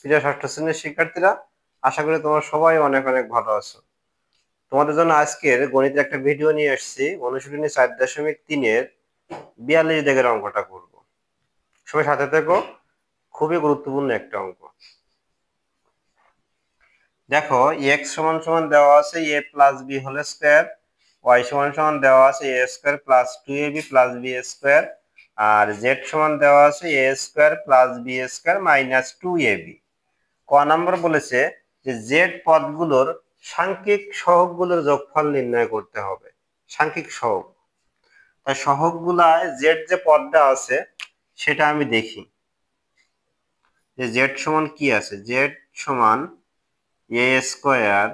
প্রিয় ষষ্ঠ শ্রেণীর শিক্ষার্থীরা, আশা করি তোমরা সবাই অনেক অনেক ভালো আছো। তোমাদের জন্য আজকের গণিতের একটা ভিডিও নিয়ে এসেছি। অনুশীলনী 4.3-এর 42 দাগের অঙ্কটা করব। সবাই সাথে থেকো, খুবই গুরুত্বপূর্ণ একটা অঙ্ক। দেখো, x সমান সমান দেওয়া আছে a plus b whole square, y সমান সমান দেওয়া আছে a square plus 2ab plus b square, আর z সমান দেওয়া আছে a square plus b square minus 2ab। ক নাম্বার বলেছে যে জেড পদগুলোর সাংখ্যিক সহগগুলোর যোগফল নির্ণয় করতে হবে। সাংখ্যিক সহগ, তাই সহগগুলায় জেড যে পদটা আছে সেটা আমি দেখি যে জেড সমান কি আছে। জেড সমান A square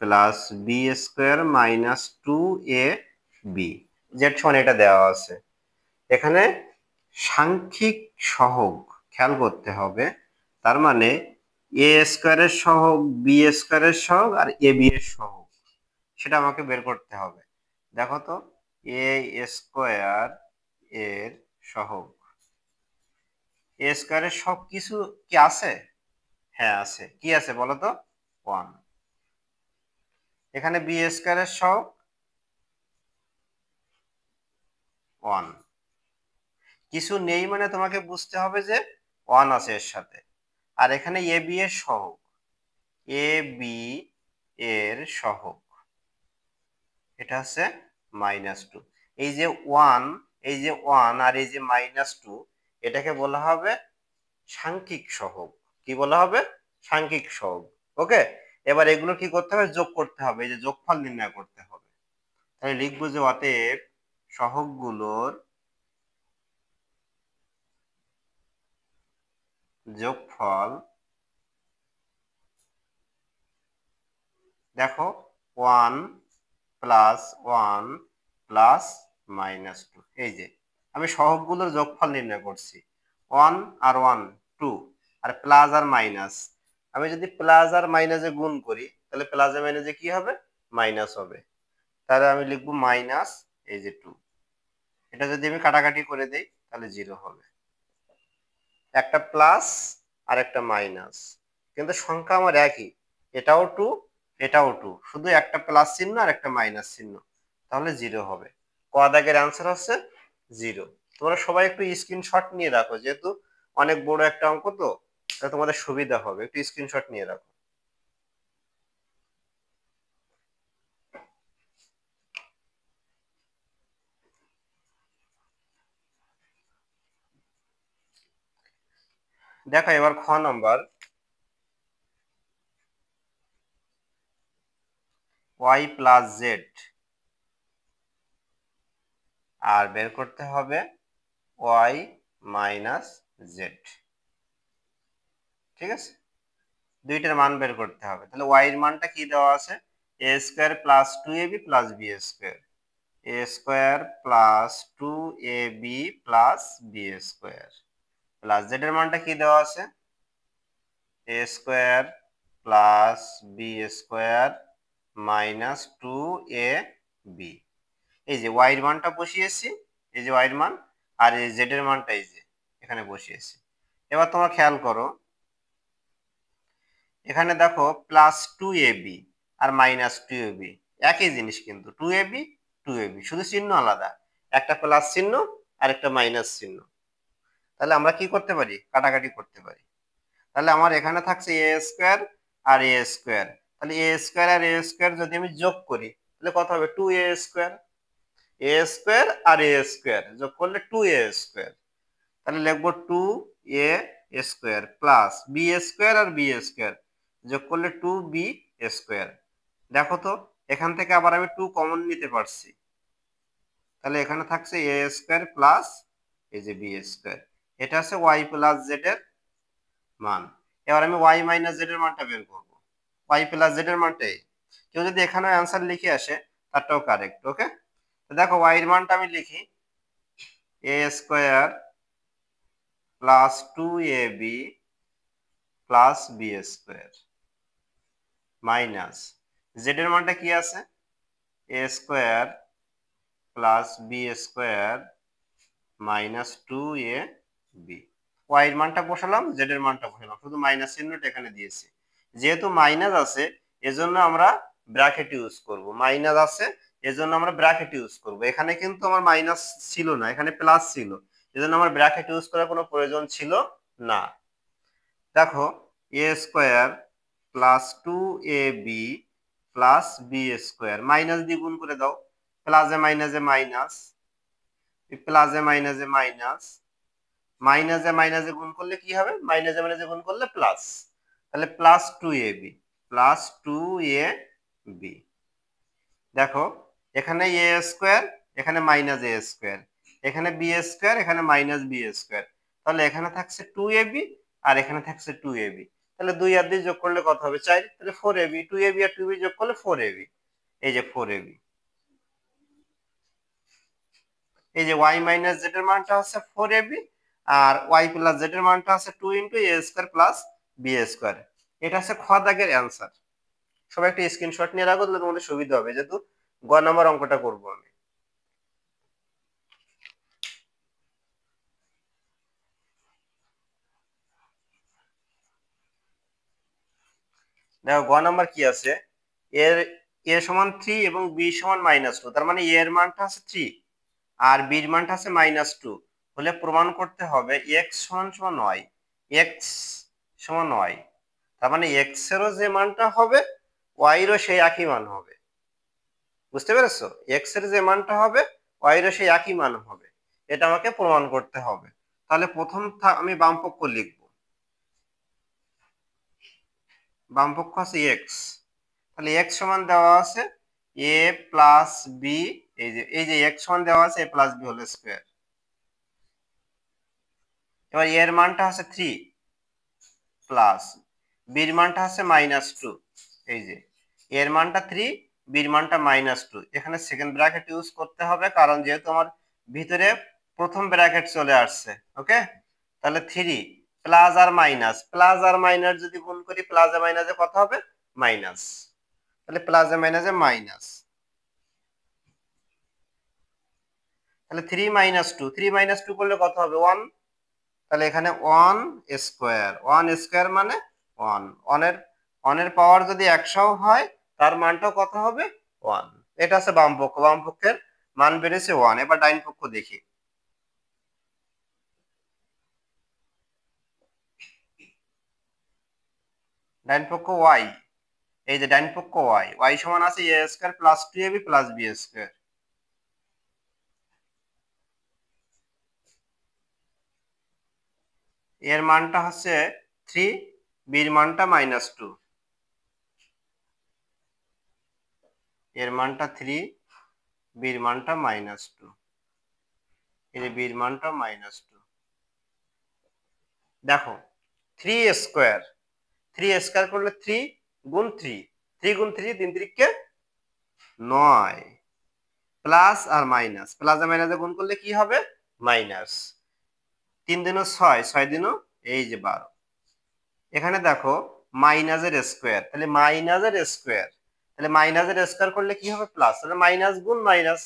plus B square minus 2ab। Z সমান এটা দেওয়া আছে। এখানে সাংখ্যিক সহগ খেয়াল করতে হবে, তার মানে এ স্কোয়ারের সহগ, বি স্কোয়ারের সহগ আর এ বি এর সহগ, সেটা আমাকে বের করতে হবে। দেখো তো, এ স্কোয়ার এর সহগ, এ স্কোয়ারের সব কিছু কি আছে? হ্যাঁ আছে। কি আছে বলো তো? 1। এখানে বি স্কোয়ারের সহগ 1। কিছু নেই মানে তোমাকে বুঝতে হবে যে 1 আছে এর সাথে। আর এখানে এ বি এর সহগ, এ বি এর সহগ এটা হচ্ছে -2। এই যে 1, এই যে 1 আর এই যে -2, এটাকে বলা হবে সাংখ্যিক সহগ। কি বলা হবে? সাংখ্যিক সহগ। ওকে, এবার এগুলো কি করতে হবে? যোগ করতে হবে, এই যে যোগফল নির্ণয় করতে হবে। তাহলে লিখবো যে অতএব সহগগুলোর যোগফল, দেখো 1 প্লাস 1 প্লাস -2। এই যে আমি সহগগুলোর যোগফল নির্ণয় করছি। 1 আর 1 2, আর প্লাস আর মাইনাস। আমি যদি প্লাস আর মাইনাসে গুণ করি তাহলে প্লাসে মাইনাসে কি হবে? মাইনাস হবে। তাহলে আমি লিখবো মাইনাস এই যে 2। এটা যদি আমি কাটাকাটি করে দেই তাহলে 0 হবে। একটা প্লাস আর একটা মাইনাস, কিন্তু সংখ্যা আমার একই। এটাও 2, এটাও 2, শুধু একটা প্লাস চিহ্ন আর একটা মাইনাস চিহ্ন, তাহলে 0 হবে। ক দাগের অ্যান্সার হচ্ছে 0। তোমরা সবাই একটু স্ক্রিনশট নিয়ে রাখো, যেহেতু অনেক বড় একটা অঙ্ক, তো তাহলে তোমাদের সুবিধা হবে। একটু স্ক্রিনশট নিয়ে রাখো। দেখো এবার খ নাম্বার, y প্লাস জেড, আর বের করতে হবে y মাইনাস জেড। ঠিক আছে, দুইটার মান বের করতে হবে। তাহলে y এর মানটা কি দেওয়া আছে? a square plus 2ab plus b square, a square plus 2ab plus b square, plus z এর মানটা কি দেওয়া আছে? a square plus b square minus 2ab। এই যে y এর মানটা বসিয়েছি, এই যে y এর মান, আর এই z এর মানটা এই যে এখানে বসিয়েছি। এবার তোমরা খেয়াল করো, এখানে দেখো প্লাস 2ab আর মাইনাস 2ab একই জিনিস, কিন্তু 2ab 2ab, শুধু চিহ্ন আলাদা। একটা প্লাস চিহ্ন আর একটা মাইনাস চিহ্ন। তাহলে আমরা কি করতে পারি? কাটাকাটি করতে পারি। তাহলে আমার এখানে থাকছে a স্কয়ার আর a স্কয়ার। তাহলে a স্কয়ার আর a স্কয়ার যদি আমি যোগ করি তাহলে কত হবে? 2a square. a স্কয়ার আর a স্কয়ার যোগ করলে 2a স্কয়ার। তাহলে লিখবো 2a square plus b square আর b স্কয়ার যোগ করলে 2b স্কয়ার। দেখো তো, এখান থেকে আবার আমি 2 কমন নিতে পারছি। তাহলে এখানে থাকছে a স্কয়ার প্লাস এই যে b স্কয়ার। এটা হচ্ছে y প্লাস z এর মান। এবার আমি y মাইনাস z এর মানটা বের করব। y প্লাস z এর মানটাই, কেউ যদি এখানে অ্যান্সার লিখে আসে তারটাও কারেক্ট। ওকে, তো দেখো y এর মানটা আমি লিখি, a square plus 2ab plus b square minus z এর মানটা কি আছে? a square plus b square minus 2ab। Y এর মানটা বসালাম, জেড এর মানটা বসালাম, শুধু মাইনাস চিহ্নটা এখানে দিয়েছি। যেহেতু মাইনাস আছে এজন্য আমরা ব্র্যাকেট ইউজ করব, মাইনাস আছে এজন্য আমরা ব্র্যাকেট ইউজ করব। এখানে কিন্তু আমার মাইনাস ছিল না, এখানে প্লাস ছিল, এজন্য আমার ব্র্যাকেট ইউজ করার কোনো প্রয়োজন ছিল না। দেখো A square plus 2ab plus B square, minus দিয়ে গুণ করে দাও, প্লাসে মাইনাসে মাইনাস, প্লাসে মাইনাসে মাইনাস, মাইনাসে মাইনাসে গুণ করলে কি হবে, মাইনাসে মাইনাসে গুণ করলে প্লাস, তাহলে প্লাস 2ab, প্লাস 2ab। দেখো এখানে এ স্কোয়ার, এখানে মাইনাস এ স্কোয়ার, এখানে বি স্কোয়ার, এখানে মাইনাস বি স্কোয়ার, তাহলে এখানে থাকছে 2ab আর এখানে থাকছে 2ab, তাহলে 2 আর 2 যোগ করলে কত হবে 4, তাহলে 4ab, 2ab আর 2ab যোগ করলে 4ab, এই যে 4ab। এই যে y মাইনাস z এর মানটা হচ্ছে 4ab আর y প্লাস z এর মানটা হচ্ছে 2 into a square plus b square. এটা হচ্ছে খ দাগের অ্যানসার। সবাই একটা স্ক্রিনশট নিয়ে রাখো, তাহলে তোমাদের সুবিধা হবে, যেহেতু গ নাম্বার অঙ্কটা করব আমি। দেখো গ নাম্বার কি আছে, এর a সমান 3 এবং b সমান -2, তার মানে a এর মানটা আছে 3 আর b এর মানটা আছে -2, হলে প্রমাণ করতে হবে x সমান সমান y, x সমান y, তার মানে x এরও যে মানটা হবে y এরও সেই একই মান হবে। বুঝতে পেরেছো, x এর যে মানটা হবে y এরও সেই একই মান হবে, এটা আমাকে প্রমাণ করতে হবে। তাহলে প্রথম আমি বাম পক্ষ লিখব, বাম পক্ষ আছে x, তাহলে x সমান দেওয়া আছে a প্লাস b, এই যে x সমান দেওয়া আছে a plus b whole square. এবার এর মানটা আছে 3 প্লাস b এর মানটা আছে -2, এই যে এর মানটা 3, b এর মানটা -2, এখানে সেকেন্ড ব্র্যাকেট ইউজ করতে হবে কারণ যেহেতু আমার ভিতরে প্রথম ব্র্যাকেট চলে আসছে। ওকে, তাহলে 3 প্লাস আর মাইনাস, প্লাস আর মাইনাস যদি গুণ করি প্লাসে মাইনাসে কত হবে মাইনাস, তাহলে প্লাসে মাইনাসে মাইনাস, তাহলে 3 - 2, 3 - 2 করলে কত হবে 1, তাহলে এখানে 1 স্কয়ার, 1 স্কয়ার মানে 1, 1 এর পাওয়ার যদি 100 হয় তার মানটাও কত হবে 1। এটা আছে বাম পক্ষ, বাম পক্ষের মান বেড়েছে 1। এবার ডাইন পক্ষ দেখি, ডাইন পক্ষ y, এই যে ডাইন পক্ষ y, y সমান আছে a square plus 2ab plus b square. এর মানটা হচ্ছে 3, b এর মানটা -2, এর মানটা 3, b এর মানটা -2, এই যে b এর মানটা -2। দেখো 3 স্কয়ার, 3 স্কয়ার করলে 3 গুণ 3, 3 গুণ 3 3 3 9, প্লাস আর মাইনাস, প্লাস আর মাইনাসে গুণ করলে কি হবে মাইনাস, 3 দিনও 6, 6 দিনও এই যে 12। এখানে দেখো মাইনাসের স্কয়ার, তাহলে মাইনাসের স্কয়ার, তাহলে মাইনাসের স্কয়ার করলে কি হবে প্লাস, তাহলে মাইনাস গুণ মাইনাস,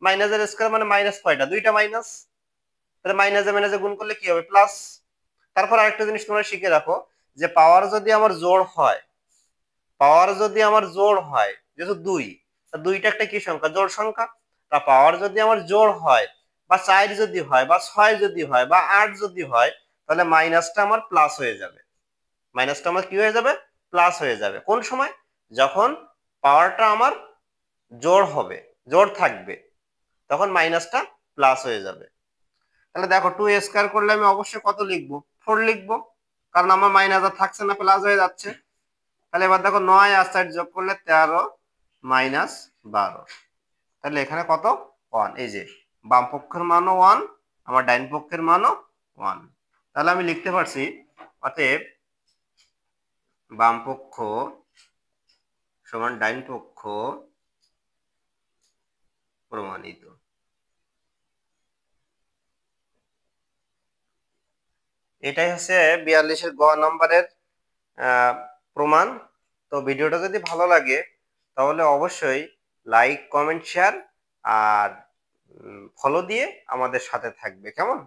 মাইনাসের স্কয়ার মানে মাইনাস কয়টা, দুইটা মাইনাস, তাহলে মাইনাসে মাইনাসে গুণ করলে কি হবে প্লাস। তারপর আরেকটা জিনিস তোমরা শিখে রাখো, যে পাওয়ার যদি আমার জোড় হয়, পাওয়ার যদি আমার জোড় হয়, যেহেতু 2, দুইটা একটা কি সংখ্যা জোড় সংখ্যা, তা পাওয়ার যদি আমার জোড় হয় বা 4 যদি হয় বা 6 যদি হয় বা 8 যদি হয়, তাহলে মাইনাসটা আমার প্লাস হয়ে যাবে, মাইনাসটা আমার কি হয়ে যাবে প্লাস হয়ে যাবে। কোন সময়, যখন পাওয়ারটা আমার জোড় হবে, জোড় থাকবে, তখন মাইনাসটা প্লাস হয়ে যাবে। তাহলে দেখো 2 স্কয়ার করলে আমি অবশ্যই কত লিখবো 4 লিখবো, কারণ আমার মাইনাস আর থাকছে না, প্লাস হয়ে যাচ্ছে। তাহলে এবার দেখো 9 আর 4 যোগ করলে 13 -12, তাহলে এখানে কত 1, এই যে বাম পক্ষের মানও 1, আমার ডাইন পক্ষের মানও 1। তাহলে আমি লিখতে পারছি অতএব বাম পক্ষ সমান ডাইন পক্ষ প্রমাণিত। এটাই হচ্ছে 42-এর গ নম্বরের প্রমাণ। তো ভিডিওটা যদি ভালো লাগে তাহলে অবশ্যই লাইক কমেন্ট শেয়ার আর ফলো দিয়ে আমাদের সাথে থাকবে, কেমন?